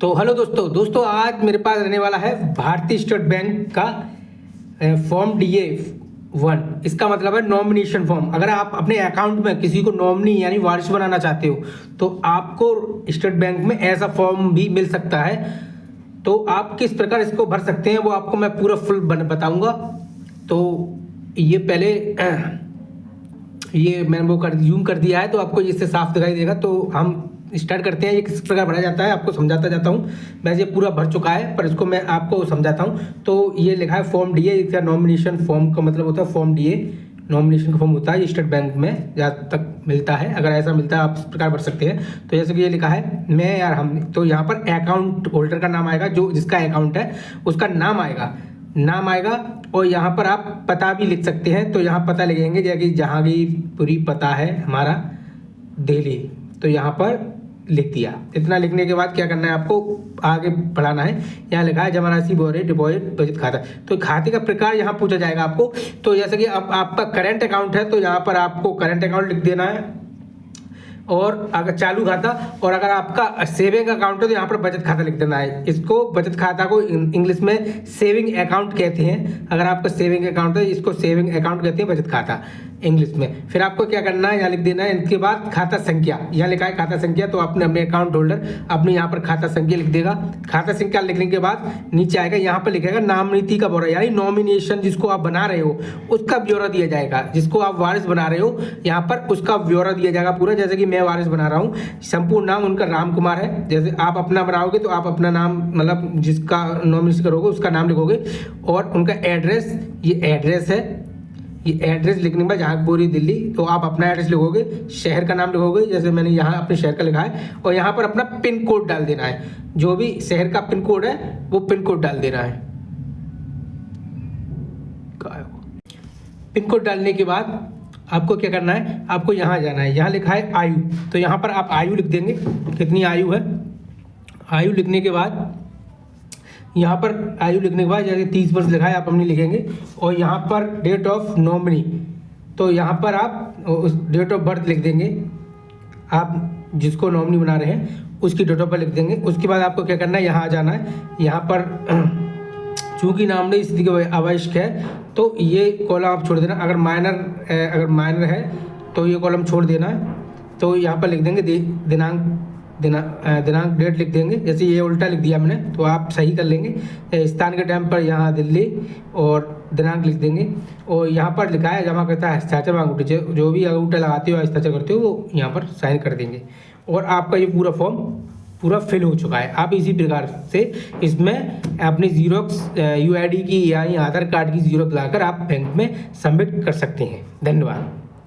तो हेलो दोस्तों आज मेरे पास रहने वाला है भारतीय स्टेट बैंक का फॉर्म DA-1। इसका मतलब है नॉमिनेशन फॉर्म। अगर आप अपने अकाउंट में किसी को नॉमिनी यानी वारिस बनाना चाहते हो तो आपको स्टेट बैंक में ऐसा फॉर्म भी मिल सकता है। तो आप किस प्रकार इसको भर सकते हैं वो आपको मैं पूरा फुल बताऊंगा। तो ये पहले ये मैंने वो जूम कर दिया है तो आपको इससे साफ दिखाई देगा। तो हम स्टार्ट करते हैं। ये किस प्रकार भरा जाता है आपको समझाता जाता हूँ। वैसे ये पूरा भर चुका है पर इसको मैं आपको समझाता हूँ। तो ये लिखा है फॉर्म DA। इसका नॉमिनेशन फॉर्म का मतलब होता है फॉर्म DA नॉमिनेशन का फॉर्म होता है। स्टेट बैंक में जहाँ तक मिलता है, अगर ऐसा मिलता है आप इस प्रकार भर सकते हैं। तो जैसे कि ये लिखा है मैं यार हम, तो यहाँ पर अकाउंट होल्डर का नाम आएगा, जो जिसका अकाउंट है उसका नाम आएगा और यहाँ पर आप पता भी लिख सकते हैं। तो यहाँ पता लिखेंगे जैसे कि जहांगीरपुरी पता है हमारा दिल्ली, तो यहाँ पर लिख दिया। इतना लिखने के बाद क्या करना है आपको आगे बढ़ाना है। यहाँ लिखा है जमा राशि बोरे डिपॉजिट बचत खाता। तो खाते का प्रकार यहाँ पूछा जाएगा आपको। तो जैसे कि अब आपका करंट अकाउंट है तो यहाँ पर आपको करंट अकाउंट लिख देना है, और अगर चालू खाता, और अगर आपका सेविंग अकाउंट है तो यहाँ पर बचत खाता लिख देना है। इसको बचत खाता को इंग्लिश में सेविंग अकाउंट कहते हैं। अगर आपका सेविंग अकाउंट है इसको सेविंग अकाउंट कहते हैं, बचत खाता इंग्लिश में। फिर आपको क्या करना है, यहाँ लिख देना है। इनके बाद खाता संख्या, यहाँ लिखा है खाता संख्या, तो आपने अपने अकाउंट होल्डर अपने यहाँ पर खाता संख्या लिख देगा। खाता संख्या लिखने के बाद नीचे आएगा, यहाँ पर लिखेगा नाम नीति का ब्यौरा, यानी नॉमिनेशन जिसको आप बना रहे हो उसका ब्यौरा दिया जाएगा। जिसको आप वारिस बना रहे हो यहाँ पर उसका ब्यौरा दिया जाएगा पूरा। जैसे कि मैं वारिस बना रहा हूँ, संपूर्ण नाम उनका राम कुमार है। जैसे आप अपना बनाओगे तो आप अपना नाम मतलब जिसका नॉमिनेशन करोगे उसका नाम लिखोगे, और उनका एड्रेस, ये एड्रेस है, ये एड्रेस लिखने के बाद जहांगीरपुरी दिल्ली, तो आप अपना एड्रेस लिखोगे, शहर का नाम लिखोगे, जैसे मैंने यहाँ अपने शहर का लिखा है, और यहाँ पर अपना पिन कोड डाल देना है। जो भी शहर का पिन कोड है वो पिन कोड डाल देना है। पिन कोड डालने के बाद आपको क्या करना है, आपको यहाँ जाना है। यहाँ लिखा है आयु, तो यहाँ पर आप आयु लिख देंगे, कितनी आयु है। आयु लिखने के बाद यहाँ पर आयु लिखने के बाद जैसे 30 वर्ष लिखा है आप अपनी लिखेंगे, और यहाँ पर डेट ऑफ नॉमिनी, तो यहाँ पर आप उस डेट ऑफ बर्थ लिख देंगे। आप जिसको नॉमिनी बना रहे हैं उसकी डेट ऑफ बर्थ लिख देंगे। उसके बाद आपको क्या करना है, यहाँ आ जाना है। यहाँ पर चूँकि नॉमिनी स्थिति के आवश्यक है तो ये कॉलम आप छोड़ देना। अगर माइनर है तो ये कॉलम छोड़ देना है। तो यहाँ पर लिख देंगे दिनांक डेट लिख देंगे। जैसे ये उल्टा लिख दिया मैंने तो आप सही कर लेंगे। स्थान के टाइम पर यहाँ दिल्ली, और दिनांक लिख देंगे। और यहाँ पर लिखा है जमा करता है हस्ताक्षर अंगूठे, जो भी अंगूठा लगाते हो हस्ताक्षर करते हो वो यहाँ पर साइन कर देंगे। और आपका ये पूरा फॉर्म पूरा फिल हो चुका है। आप इसी प्रकार से इसमें अपनी जीरोक्स UID की यानी आधार कार्ड की जीरोक्स लाकर आप बैंक में सबमिट कर सकते हैं। धन्यवाद।